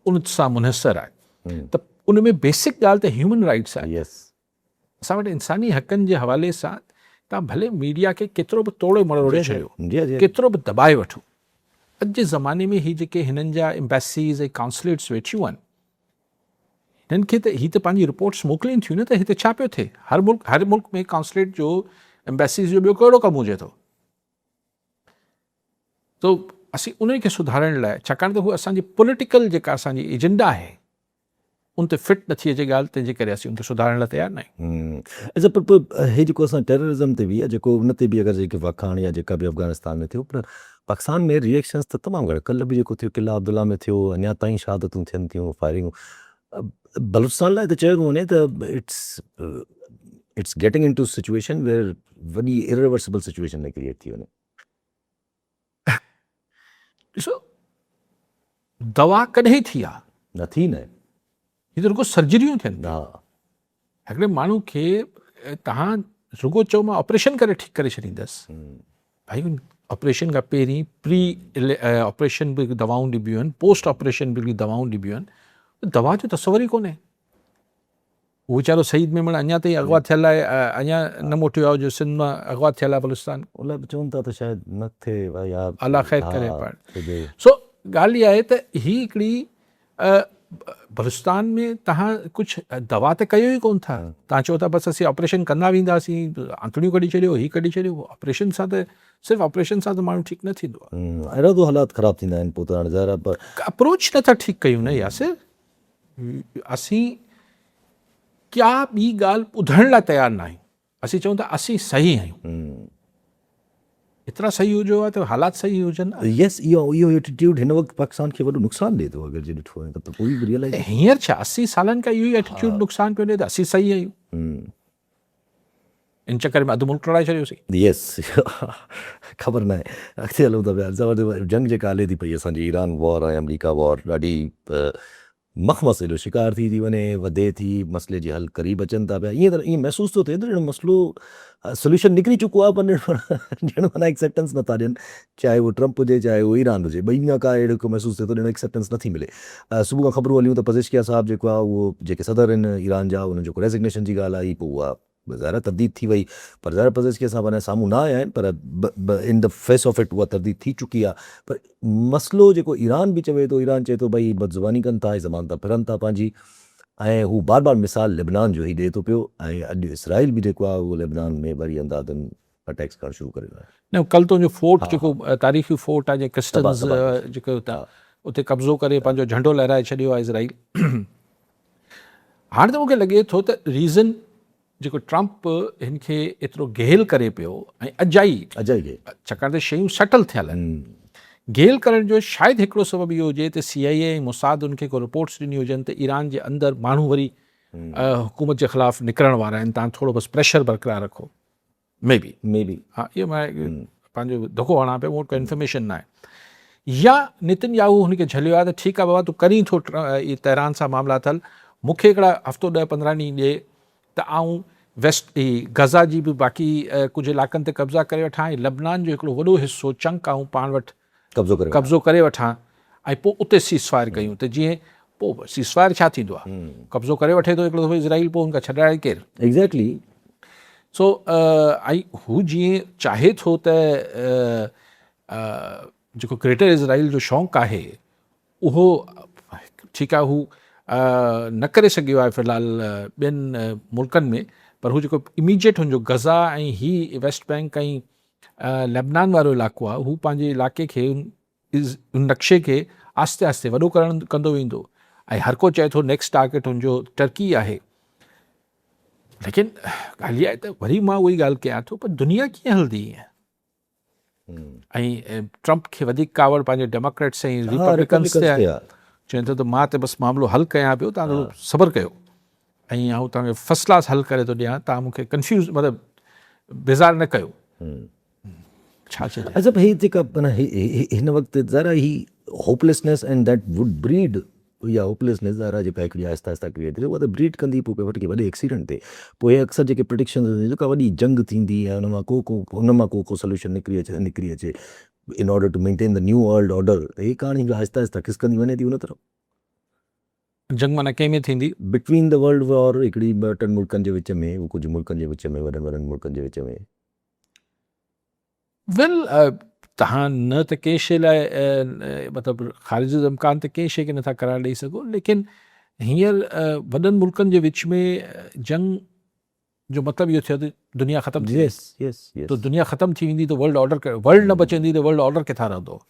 उन सां मुनहसर आहे। त उन में बेसिक ॻाल्हि त ह्यूमन राइट्स आहे। असां वटि इंसानी हक़नि जे हवाले सां तव्हां भले मीडिया खे केतिरो बि तोड़े मरोड़े छॾियो, केतिरो बि दॿाए वठो, अॼु जे ज़माने में हीअ जेके हिननि जा एम्बेसीज़ ऐं काउंसलेट्स वेठियूं आहिनि, हिननि खे त हीअ त पंहिंजी रिपोर्ट्स मोकिलिनि थियूं न त हिते छा पियो थिए। हर मुल्क में काउंसलेट जो एम्बेसीज़ जो ॿियो कहिड़ो कमु हुजे थो। तो असीं उन खे सुधारण लाइ, छाकाणि त हू असांजी पॉलिटिकल जेका असांजी एजेंडा आहे उन ते फिट नथी अचे ॻाल्हि, तंहिंजे करे असीं उनखे सुधारण लाइ तयारु न आहियूं। अच्छा, पर हे जेको असां टेररिज़म ते बि आहे, जेको उन ते बि अगरि जेके वाखाण या जेका बि अफ़गानिस्तान में थियो, पर पाकिस्तान में रिएक्शन्स त तमामु घणा, कल्ह बि जेको थियो किला अब्दुल्ला में थियो, अञा ताईं शहादतूं थियनि थियूं, फायरिंगूं। बलूचिस्तान लाइ त चयो वञे त it's getting into situation where वॾी इरिवर्सिबल सिचुएशन में क्रिएट थी वञे। ॾिसो, दवा कॾहिं थी आहे, न थी न, हीअ त रुगो सर्जरियूं थियनि। हा, हिकिड़े माण्हू खे तव्हां रुगो चओ मां ऑपरेशन करे ठीकु करे छॾींदुसि, भाई ऑपरेशन खां पहिरीं प्री ऑपरेशन बि दवाऊं ॾिबियूं आहिनि, पोस्ट ऑपरेशन बि दवाऊं ॾिबियूं आहिनि, दवा जो तसवर ई कोन्हे। उहो वीचारो शहीद में अञा ताईं अगवा थियल आहे, अञा न मोटियो आहे, जो सिंध मां अगवा थियल आहे बलूचिस्तान, उन चवनि था त शायदि न थिए, भाई अलाह ख़ैर करे। हा, पाण सो ॻाल्हि इहा आहे त ही हिकिड़ी बलूचिस्तान में तव्हां कुझु दवा त कयो ई कोन था, तव्हां चओ था बसि असीं ऑपरेशन कंदा वेंदासीं, आंतड़ियूं कढी छॾियो, ही कढी छॾियो। ऑपरेशन सां त सिर्फ़ु ऑपरेशन सां त माण्हू ठीकु न थींदो आहे, अहिड़ा तो हालात ख़राब थींदा आहिनि। पोइ त हाणे ज़ाहिर आहे, पर अप्रोच नथा ठीकु कयूं न यासिर। असीं क्या ॿी ॻाल्हि ॿुधण लाइ तयारु न आहियूं, असीं चऊं था असीं सही आहियूं। एतिरा सही हुजो आहे त हालात सही हुजनि। यस, इहो एटीट्यूड हिन वक़्तु पाकिस्तान खे वॾो नुक़सानु ॾिए थो, अगरि जे ॾिठो वञे त पोइ रियलाइज़ हींअर छा 80 सालनि खां इहो ई एटीट्यूड नुक़सानु पियो ॾिए त असीं सही आहियूं, इन चक्कर में अधु मुल्क लड़ाए छॾियोसीं। यस, ख़बर न आहे। अॻिते हलूं था पिया, जंग जेका हले थी पई असांजी, ईरान वॉर ऐं अमरीका वॉर, ॾाढी मख़मस एॾो शिकार थी वञे, वधे थी, मसइले जे हल क़रीब अचनि था पिया। ईअं महसूसु थो थिए त ॼण मसइलो सोल्यूशन निकिरी चुको आहे, पर ॼण माना एक्सेप्टेंस नथा ॾियनि, चाहे उहो ट्रंप हुजे चाहे उहो ईरान हुजे, ॿई खां का अहिड़ो महसूसु थिए थो ॼण एक्सेप्टेंस नथी मिले। सुबुह खां ख़बरूं हलियूं त पज़ेशकिया साहिबु जेको आहे, उहो जेके सदर आहिनि ईरान जा, उन्हनि जो रेज़िग्नेशन जी ॻाल्हि आई, पोइ उहा ज़ाहिर तरदीद थी वई, पर ज़ाहिर पज़ेशकिया साहिबु अञा साम्हूं न आया आहिनि, पर in the face of it उहा तरदीद थी चुकी आहे। पर मसइलो जेको ईरान बि चवे थो, ईरान चए थो भई बदज़ुबानी कनि था, ज़मान था फिरनि था पंहिंजी, ऐं हू बार बार मिसाल लेबनान जो ई ॾिए थो पियो, ऐं अॼु इसराइल बि जेको आहे उहो लेबनान में वरी अंदाज़नि अटैक्स करणु शुरू करे रहियो आहे। न, कल्ह तुंहिंजो फोर्ट जेको तारीख़ी फोर्ट आहे, क्रिस्टन्स जेको उते कब्ज़ो करे पंहिंजो झंडो लहराए छॾियो आहे इज़राइल। हाणे त मूंखे लॻे थो त रीज़न जेको ट्रंप हिन खे एतिरो गेल करे पियो ऐं अजाई, छाकाणि त शयूं सटल थियल आहिनि, गेल करण जो शायदि हिकिड़ो सबबु इहो हुजे त CIA ऐं मुसाद उनखे को रिपोर्ट्स ॾिनी हुजनि त ईरान जे अंदरि माण्हू वरी हुकूमत जे ख़िलाफ़ु निकिरण वारा आहिनि, तव्हां थोरो बसि प्रेशर बरक़रार रखो। मे बी हा, इहो मां पंहिंजो धोखो हणां पियो, मूं वटि कोई इंफॉर्मेशन न आहे। या नेतन्याहू हुनखे झलियो आहे त ठीकु आहे बाबा, तूं करीं थो तेहरान सां मामला हल, मूंखे हिकिड़ा हफ़्तो 10-15 ॾींहं ॾिए त आऊं वेस्ट गज़ा जी बि बाक़ी कुझु इलाइक़नि ते कब्ज़ा करे वठां, ऐं लबनान जो हिकिड़ो वॾो हिसो चंक आऊं पाण वटि कब्ज़ो करे वठां, ऐं पोइ उते सीज़फायर कयूं। त जीअं पोइ सीज़फायर छा थींदो आहे, कब्ज़ो करे वठे थो हिकिड़ो दफ़ो इज़राइल, पोइ हुनखां छॾाए केरु। एग्ज़ैक्टली। सो ऐं हू जीअं चाहे थो त जेको ग्रेटर इज़राइल जो शौक़ु आहे उहो ठीकु आहे, हू न करे सघियो आहे फ़िलहाल ॿियनि मुल्कनि में, पर हू जेको इमीजिएट हुनजो गज़ा ऐं ही वेस्ट बैंक ऐं लेबनान वारो इलाइक़ो आहे, हू पंहिंजे इलाइक़े खे उन नक्शे खे आस्ते आस्ते वॾो कंदो वेंदो, ऐं हर को चए थो नेक्स्ट टारगेट हुनजो टर्की आहे। लेकिन ॻाल्हि इहा आहे त वरी मां उहा ई ॻाल्हि कयां थो, पर दुनिया कीअं हलंदी ईअं, ऐं ट्रंप खे वधीक कावड़ पंहिंजे डेमोक्रेट्स ऐं रिपब्लिकन्स ते आहे, चवनि थो त मां त बसि मामिलो हल कयां पियो, तव्हां सब्र कयो, ऐं आउं तव्हांखे फर्स्ट क्लास हल करे थो ॾियां, तव्हां मूंखे कंफ्यूज़ मतिलबु बेज़ार न कयो। छा चए? अच्छा, ही जेका माना हिन वक़्तु ज़रा ही hopelessness and that would breed, या होपलेसनेस ज़रा जेका हिकिड़ी आहिस्ता आहिस्ता क्रिएट थिए, उहा त ब्रीड कंदी पोइ वटि वॾे एक्सीडेंट ते, पोइ अक्सर जेके प्रिडिक्शन जेका वॾी जंग थींदी आहे, हुन मां को सोल्यूशन निकिरी अचे in order to maintain the new world order, त हे कहाणी आहिस्ता आहिस्ता खिसकंदी वञे थी उन तरफ़। जंग माना कंहिंमें थींदी? बिटवीन द वर्ल्ड वॉर, हिकिड़ी 2-3 मुल्कनि जे विच में, उहो कुझु मुल्कनि जे विच में, वॾनि मुल्कनि जे विच में। वेल, तव्हां न त कंहिं शइ लाइ मतिलबु ख़ारिज जो इम्कान त कंहिं शइ खे नथा करार ॾेई सघो, लेकिन हींअर वॾनि मुल्कनि जे विच में जंग जो मतिलबु इहो थियो त दुनिया ख़तमु थी वेंदी। तो दुनिया ख़तमु थी वेंदी त वर्ल्ड ऑर्डर, वर्ल्ड न बचंदी त वर्ल्ड ऑर्डर किथां रहंदो?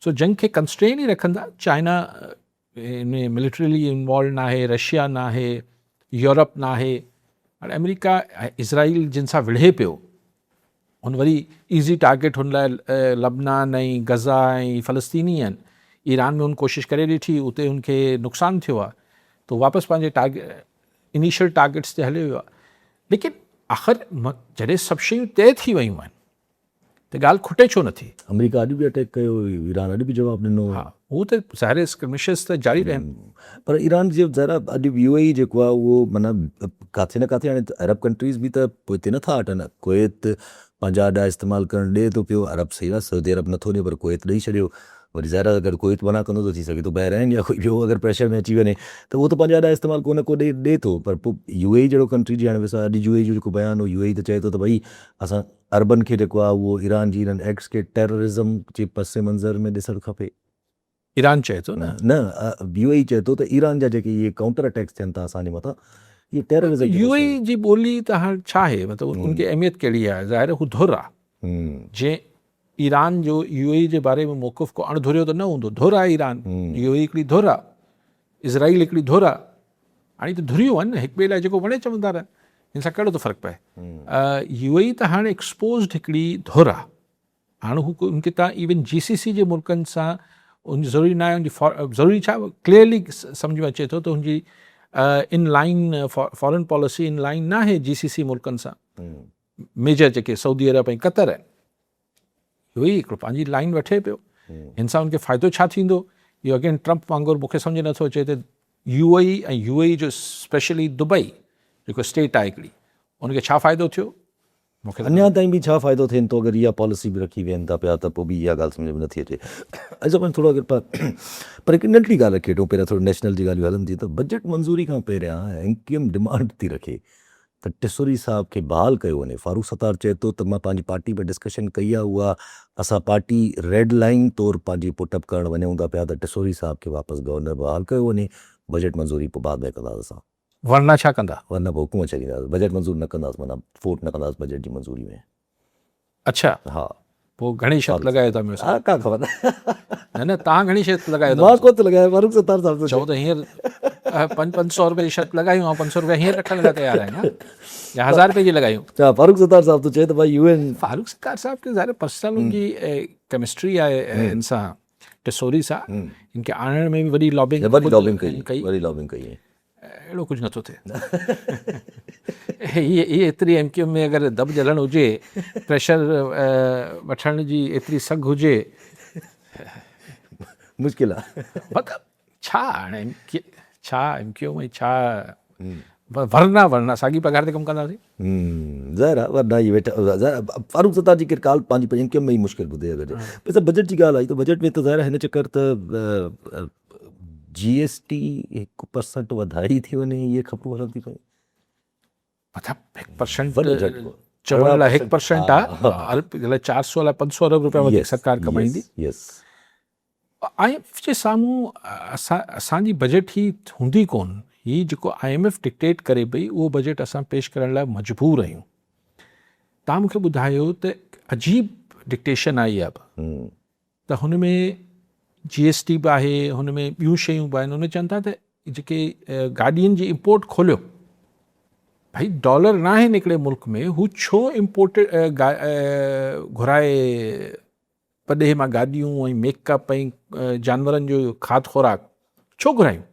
सो जंग खे कंस्ट्रेन ई रखंदा। चाइना में मिलिटरीली इन्वॉल्व ना आहे, रशिया ना आहे, यूरोप ना आहे, हाणे अमेरिका इज़राइल जिन सां विढ़े पियो, हुन वरी ईज़ी टारगेट हुन लाइ लबनान ऐं गज़ा ऐं फ़लस्तीनी आहिनि। ईरान में हुन कोशिशि करे ॾिठी, उते हुनखे नुक़सानु थियो आहे, तो वापसि पंहिंजे इनिशियल टारगेट्स ते हलियो वियो आहे। लेकिन आख़िर जॾहिं सभु शयूं तइ थी वियूं आहिनि त ॻाल्हि खुटे छो नथी? अमेरिका अॼु बि अटैक कयो, ईरान अॼु बि जवाबु ॾिनो। हा, हू त ज़ाहिर स्क्रिमिशेस त जारी रहनि। पर ईरान जो ज़रा अॼु UAE जेको आहे उहो माना किथे न किथे, हाणे अरब कंट्रीज़ बि त पोइ हिते नथा हटनि। कुवैत पंहिंजा अॾा इस्तेमालु करणु ॾिए थो पियो, अरब सही आहे, सऊदी अरब नथो ॾिए, पर कुवैत ॾेई छॾियो। वरी ज़ाहिर अगरि कुवैत मना कंदो त थी सघे थो बहरैन या कोई ॿियो अगरि प्रेशर में अची वञे त उहो त पंहिंजा अॾा इस्तेमालु को न को ॾिए थो। पर पोइ UAE जहिड़ो कंट्री जी हाणे वैसा अॼु UAE जो जेको बयानु हो, UAE त चए थो त भई असां अरबन खे जेको आहे उहो ईरान जी हिननि एक्ट्स खे टेररिज़म जे पस मंज़र में ॾिसणु खपे। ईरान चए थो न, UAE चए थो त ईरान जा जेके इहे काउंटर अटैक्स थियनि था असांजे मथां, इहे टेररिज़म। UAE जी ॿोली त हाणे छा आहे, मतिलबु उनखे अहमियत कहिड़ी आहे? ज़ाहिर हू धुर आहे। जे ईरान जो UAE जे बारे में मौक़िफ़ को अणधुरियो त न हूंदो। धुर आहे ईरान, UAE हिकिड़ी धुर आहे, इज़राइल हिकिड़ी धुर आहे। हाणे त धुरियूं आहिनि न, हिक ॿिए लाइ जेको वणे चवंदा रहनि, हिन सां कहिड़ो थो फ़र्क़ु पए? UAE त हाणे एक्सपोज़्ड हिकिड़ी धुर आहे। हाणे हू उनखे तव्हां इवन GCC जे मुल्कनि सां उन ज़रूरी न आहे, उनजी ज़रूरी छा क्लियरली सम्झ में अचे थो त हुनजी in line foreign policy in line न आहे GCC मुल्कनि सां। मेजर जेके सऊदी अरब ऐं कतर आहिनि, UAE हिकिड़ो पंहिंजी लाइन वठे पियो। हिन सां उनखे फ़ाइदो छा थींदो, इहो अगेन ट्रम्प वांगुरु मूंखे सम्झ नथो अचे त UAE ऐं UAE जो स्पेशली दुबई जेको स्टेट आहे हिकिड़ी, उनखे छा फ़ाइदो थियो? मूंखे अञा ताईं बि छा फ़ाइदो थियनि थो अगरि इहा पॉलिसी बि रखी वेहनि था पिया, त पोइ बि इहा ॻाल्हि सम्झ में नथी अचे। अॼु पाण थोरो अगरि पर हिकु नंढड़ी ॻाल्हि रखे थो, पहिरियां थोरो नेशनल जी ॻाल्हियूं हलनि थी, त बजट मंज़ूरी खां पहिरियां MQM डिमांड थी रखे त टिसोरी साहिब खे बहाल कयो वञे। फारूक सत्तार चए थो त मां पंहिंजी पार्टी में डिस्कशन कई आहे, उहा असां पार्टी रेड लाइन तौरु पंहिंजी पुटअप करणु वञूं था पिया त टिसोरी साहिब खे वापसि गवर्नर बहाल कयो वञे। बजट मंज़ूरी पोइ बाद में कंदासीं असां, वरना छा कंदा? वरना पोइ हुकूम छॾींदासीं, बजट मंज़ूर न कंदासीं, माना वोट न कंदासीं बजट जी मंज़ूरी में। अच्छा, हा, पोइ घणी शर्त लॻायो था मूंसां? हा, का ख़बर न तां घणी शर्त लॻायो था? मां कोन थो लॻायां, फारूक सत्तार साहिब चओ त हींअर 500 रुपए जी शर्त लॻायूं ऐं 500 रुपया हींअर रखण लाइ तयारु आहिनि, या 1000 रुपए जी लॻायूं? अच्छा, फारूक सत्तार साहिब तो चए त भाई UN फारूक सत्तार साहब के ज़ाहिर पर्सनल उनकी केमिस्ट्री आहे इन सां, टिसोरी सां, इनके आणण में भी वॾी लॉबिंग कई है। अहिड़ो कुझु नथो थिए। ये एतिरी MQM में अगरि दब जलण हुजे, प्रेशर वठण जी एतिरी सघ हुजे, मुश्किल आहे। मतिलबु छा हाणे छा MQM ऐं छा वरना साॻी पघार ते कमु कंदासीं? ज़ाहिर आहे, वरना इहे वेठा फारूक सत्तार जी ॻाल्हि पंहिंजी MQM में ई मुश्किल ॿुधे। अगरि पैसा बजट जी ॻाल्हि आई त बजट में त ज़ाहिर हिन चकर त GST 1% वधाई थी वञे, इहे ख़बरूं हलनि थी पयूं। मतिलबु 1% चवण लाइ 1% आहे, 400 अलाए 500 अरब रुपया वधीक सरकार कमाईंदी। IMF जे साम्हूं असांजी बजट ही हूंदी कोन, ही जेको IMF डिक्टेट करे पई उहो बजट असां पेश करण लाइ मजबूर आहियूं। तव्हां मूंखे ॿुधायो त अजीब डिक्टेशन आई आहे त हुन में GST बि आहे, हुन में ॿियूं शयूं बि आहिनि। हुन चवनि था त जेके गाॾियुनि जी इम्पोर्ट खोलियो, भाई डॉलर न आहिनि हिकिड़े मुल्क में, हू छो इम्पोर्टेड घुराए पॾे मां गाॾियूं ऐं मेकअप ऐं जानवरनि जो खाद खुराक छो घुरायूं?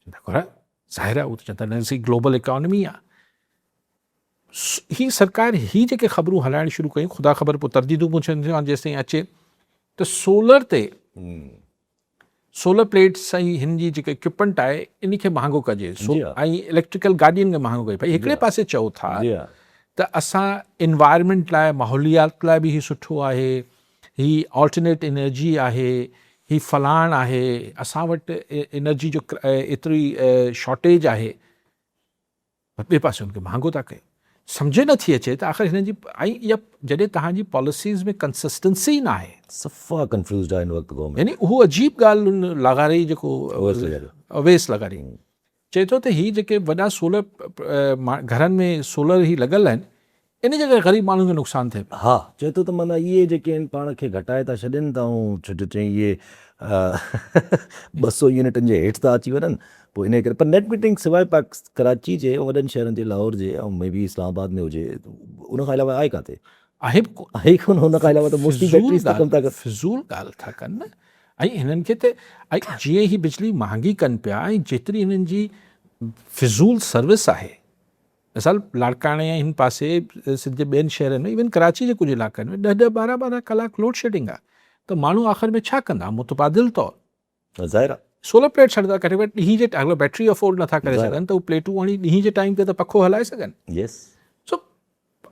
ज़ाहिर आहे, उहो त चवंदा आहिनि ग्लोबल इकॉनमी आहे। ही सरकार ही जेके ख़बरूं हलाइण शुरू कयूं, ख़ुदा ख़बर पोइ तरदीदूं पुछनि थियूं जेसिताईं अचे त सोलर ते सोलर प्लेट्स ऐं हिन जी जेके इक्विपमेंट आहे इन खे महांगो कजे ऐं इलेक्ट्रिकल गाॾियुनि खे महांगो कजे। भाई हिकिड़े पासे चओ था त असां इन्वायरमेंट लाइ, माहौलियात लाइ बि ही सुठो आहे, ही ऑल्टरनेट एनर्जी आहे, ही फलाण आहे, असां वटि एनर्जी जो एतिरी शॉर्टेज आहे, ॿिए पासे हुनखे महांगो था कयो। सम्झ नथी अचे त आख़िर हिन जी ऐं इहा जॾहिं तव्हांजी पॉलिसीज़ में कंसिस्टेंसी न आहे, सफ़ा कंफ्यूज़ड आहे हिन वक़्तु गवर्नमेंट। यानी उहो अजीब ॻाल्हि लॻारी, जेको अवेस लॻारी चए थो त ही जेके वॾा सोलर घरनि में सोलर ही लॻल आहिनि, इन जॻह ग़रीब माण्हुनि खे नुक़सानु थिए पियो। हा, चए थो त माना इहे जेके आहिनि पाण खे घटाए था छॾनि था ऐं छो जो चई इहे 200 यूनिटनि जे हेठि था अची वञनि, पोइ इन करे पर नेट मीटरिंग सवाइ कराची जे वॾनि शहरनि जे लाहौर जे ऐं मे बी इस्लामाबाद में हुजे, उन खां अलावा आहे किथे? आहे बि कोन। आहे कोन, हुन खां अलावा त मोस्टली बैटरीज़ त कमु था कनि। फिज़ूल ॻाल्हि था कनि न। ऐं हिननि खे त ऐं जीअं ई बिजली महांगी कनि पिया ऐं जेतिरी हिननि जी फिज़ूल सर्विस आहे, मिसाल लाड़काणे हिन पासे सिंध जे ॿियनि शहरनि में, इवन कराची जे कुझु इलाइक़नि में 10-10, 12-12 कलाक लोड शेडिंग आहे, त माण्हू आख़िर में छा कंदा? मुतबादिल तौरु ज़ाहिर आहे। सोलर प्लेट छॾंदा, कॾहिं वटि ॾींहं जे अगरि बैटरी अफोर्ड नथा करे सघनि त उहे प्लेटूं हणी ॾींहं जे टाइम ते त पखो हलाए सघनि। यस, सो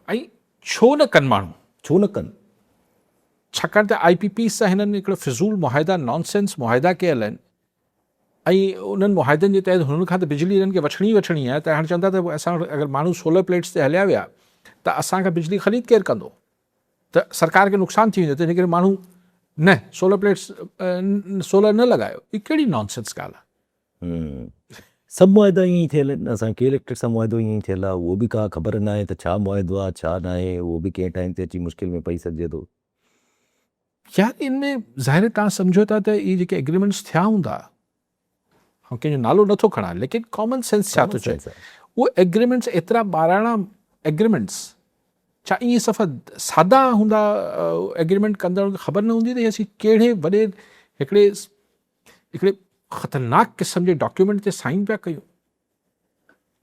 ऐं छो न कनि माण्हू? छो न कनि? छाकाणि त IPP सां हिननि हिकिड़ो फिज़ूल मुआहिदा, नॉनसेंस मुआहिदा कयल आहिनि ऐं उन्हनि मुआहिदनि जे तहत हुननि खां त बिजली हिननि खे वठणी आहे, त हाणे चवंदा त असां अगरि माण्हू सोलर प्लेट्स ते हलिया विया त असांखां बिजली ख़रीद केरु कंदो? त सरकार खे नुक़सानु थी वेंदो, त इन करे माण्हू न सोलर प्लेट्स सोलर न लॻायो। ही कहिड़ी नॉनसेंस ॻाल्हि आहे? सभु मुआहिदा ईअं ई थियल आहिनि, असांखे इलेक्ट्रिक सां मुआहिदो ईअं ई थियल आहे, उहो बि का ख़बर न आहे त छा मुआहिदो आहे छा न आहे, उहो बि कंहिं टाइम ते अची मुश्किल में पई सघिजे थो। यार इनमें ज़ाहिर तव्हां सम्झो था त इहे जेके एग्रीमेंट्स थिया हूंदा, ऐं कंहिंजो नालो नथो खणा, लेकिन कॉमन सेंस छा थो चए, उहे एग्रीमेंट्स एतिरा ॿाराणा एग्रीमेंट्स छा ईअं सफ़ा सादा हूंदा? एग्रीमेंट कंदड़ खे ख़बर न हूंदी त असीं कहिड़े वॾे हिकिड़े ख़तरनाक क़िस्म जे डॉक्यूमेंट ते साइन पिया कयूं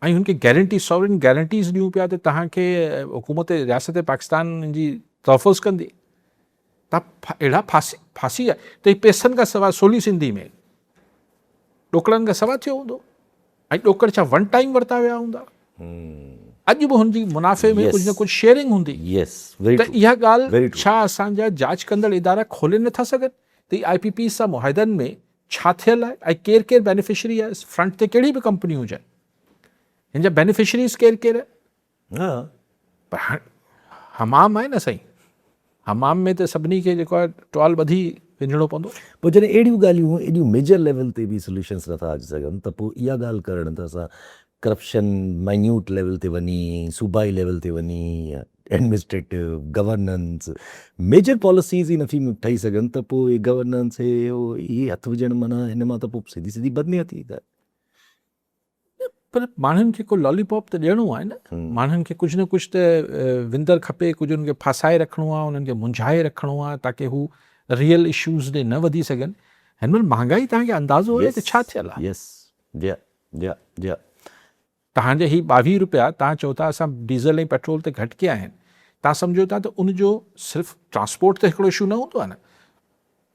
ऐं हुनखे गारंटी, सॉवरिन गारंटीज़ ॾियूं पिया त तव्हांखे हुकूमत रियासत पाकिस्तान जी तहफ़ुज़ कंदी। तव्हां अहिड़ा फांसी आहे त ही पैसनि खां सवाइ सोली सिंधी में ॾोकड़नि खां सवाइ थियो हूंदो, ऐं ॾोकड़ छा वन टाइम वरिता विया हूंदा? अॼु बि हुनजी मुनाफ़े में कुझु न कुझु शेयरिंग हूंदी। त इहा ॻाल्हि छा असांजा जांच कंदड़ इदारा खोले नथा सघनि त IPP सां मुआहिदनि में छा थियल आहे ऐं केरु केरु बेनिफिशरी आहे? फ्रंट ते कहिड़ी बि कंपनी हुजनि, हिन जा बेनिफिशरीज़ केरु केरु आहे? पर हाणे हमाम आहे न साईं, हमाम में त सभिनी खे जेको आहे टुवाल ॿधी विझणो पवंदो। पोइ जॾहिं अहिड़ियूं ॻाल्हियूं एॾियूं मेजर लेवल ते बि सोल्यूशन्स नथा अची सघनि त पोइ इहा ॻाल्हि करणु त असां करप्शन माइन्यूट लेवल ते वञी, सूबाई लेवल ते वञी, एडमिनिस्ट्रेटिव गवर्नेंस, मेजर पॉलिसीज़ ई नथी ठही सघनि त पोइ गवर्नेंस इहे हथु विझणु माना हिन मां त पोइ सिधी सिधी बदनियती त। पर माण्हुनि खे को लॉलीपॉप त ॾियणो आहे न, माण्हुनि खे कुझु न कुझु त विंदर खपे, कुझु उन्हनि खे फासाए रखिणो आहे, उन्हनि खे मुंझाए रखिणो आहे ताकी हू रियल इश्यूज़ ॾे न वधी सघनि। हिन महिल महांगाई तव्हांखे अंदाज़ो आहे त छा थियल आहे? तव्हांजे ही 22 रुपया तव्हां चओ था असां डीज़ल ऐं पेट्रोल ते घटि कया आहिनि, तव्हां सम्झो था त उनजो सिर्फ़ु ट्रांसपोर्ट त हिकिड़ो इशू न हूंदो आहे न,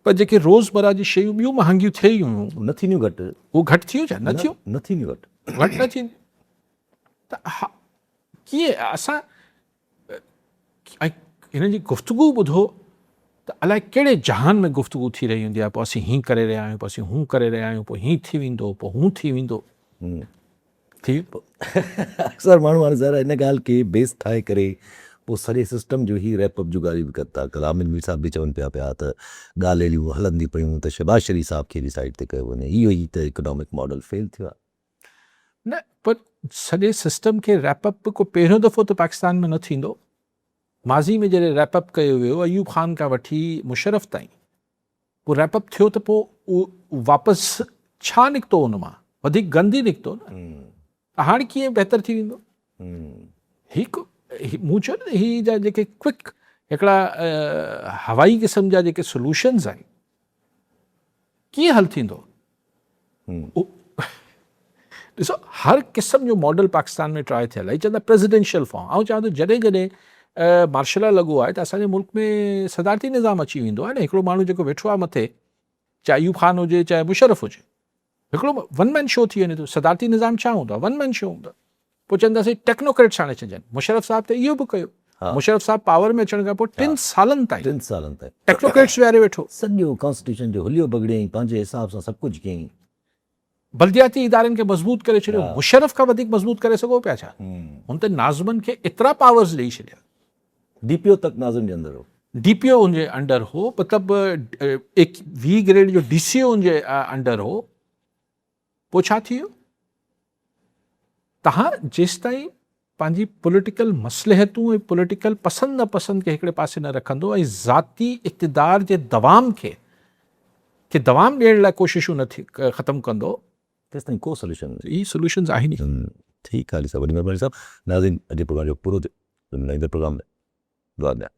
पर जेके रोज़मर्रा जी शयूं ॿियूं महांगियूं थियूं न थींदियूं घटि, उहो घटि थियूं छा? न थियूं, न थींदियूं घटि न थींदियूं। त कीअं असां ऐं हिन जी गुफ़्तगू ॿुधो त अलाए कहिड़े जहान में गुफ़्तगू थी रही हूंदी आहे, पोइ असीं हीअं करे रहिया आहियूं, पोइ असीं हूं करे रहिया आहियूं, पोइ हीअं थी वेंदो, पोइ हूं थी वेंदो। अक्सर माण्हू हाणे ज़रा हिन ॻाल्हि खे बेस ठाहे करे पोइ सॼे सिस्टम जो ई रैपअप जूं ॻाल्हियूं बि कनि था। कल आमिर मीर साहब बि चवनि पिया त ॻाल्हि अहिड़ियूं हलंदी पियूं त शहबाज़ शरीफ़ साहब खे बि साइड ते कयो वञे, इहो ई त इकोनॉमिक मॉडल फेल थियो आहे न। पर सॼे सिस्टम खे रैपअप को पहिरियों दफ़ो त पाकिस्तान में न थींदो। माज़ी में जॾहिं रैपअप कयो वियो अयूब ख़ान खां वठी मुशरफ ताईं, पोइ रैपअप थियो त पोइ वापसि छा निकितो उन मां? वधीक गंद ई निकितो न। हाणे कीअं बहितर थी वेंदो? मूं चयो न ही जा जेके क्विक हिकिड़ा हवाई क़िस्म जा जेके सोल्यूशन्स आहिनि, कीअं हल थींदो? ॾिसो हर क़िस्म जो मॉडल पाकिस्तान में ट्राए थियल आहे। चवंदा प्रेसिडेंशियल फॉर्म, ऐं चवां थो जॾहिं जॾहिं मार्शल लॉ लॻो आहे त असांजे मुल्क में सदारती निज़ाम अची वेंदो आहे न। हिकिड़ो माण्हू जेको वेठो आहे मथे, चाहे अयूब ख़ान हुजे चाहे मुशरफ हुजे, हिकिड़ो वन मैन शो थी वञे थो। सदारती निज़ाम छा हूंदो आहे? वन मैन शो हूंदो आहे। पोइ चवंदासीं टेक्नोक्रेट्स हाणे चइजनि। मुशरफ साहब त इहो बि कयो। मुशरफ साहब पावर में अचण खां पोइ 3 सालनि ताईं टेक्नोक्रेट्स विहारे वेठो, सॼो कॉन्स्टिट्यूशन जो हुलियो बगड़ियईं, पंहिंजे हिसाब सां सभु कुझु कयईं, बल्दियाती इदारनि खे मज़बूत करे छॾियो। मुशरफ खां वधीक मज़बूत करे सघो पिया छा? हुन त नाज़िमनि खे एतिरा पावर्स ॾेई छॾिया। DPO तक नाज़िम जे अंदरि हो, DPO उनजे अंडर हो, मतिलबु V ग्रेड जो DCO उनजे अंडर हो। पोइ छा थी वियो? तव्हां जेसि ताईं पंहिंजी पॉलिटिकल मसलहतूं ऐं पॉलिटिकल पसंदि नापसंदि खे हिकिड़े पासे न रखंदो ऐं ज़ाती इक़्तिदार जे दवाम खे दवाम ॾियण लाइ कोशिशूं न थी ख़तमु कंदो, तेसिताईं को सोल्यूशन ई सोल्यूशन्स आहिनि ई। ठीकु आहे अली साहब, वॾी महिरबानी साहब। नाज़रीन, अॼु प्रोग्राम जो पूरो थियो। ईंदड़ प्रोग्राम में दुआ ॾियां।